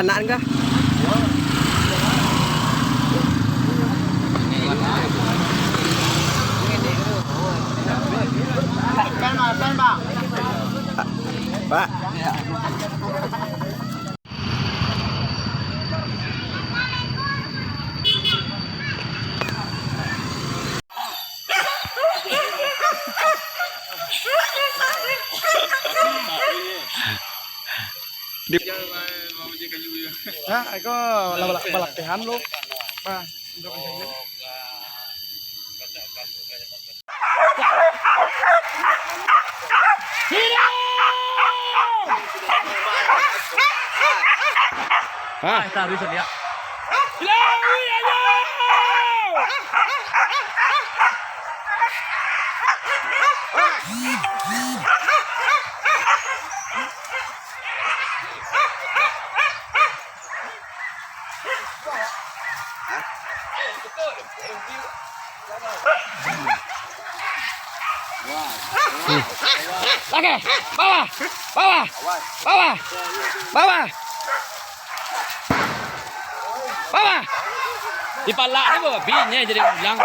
Ranaan kah? Pen bang. Pak. Hah, aku balak-balakihan lu. Bah, udah kenceng. Hah? Tahu sudah. Oke, bawah, bawah, bawah, bawah, bawah. Dipalak ni bawa binya jadi ulang.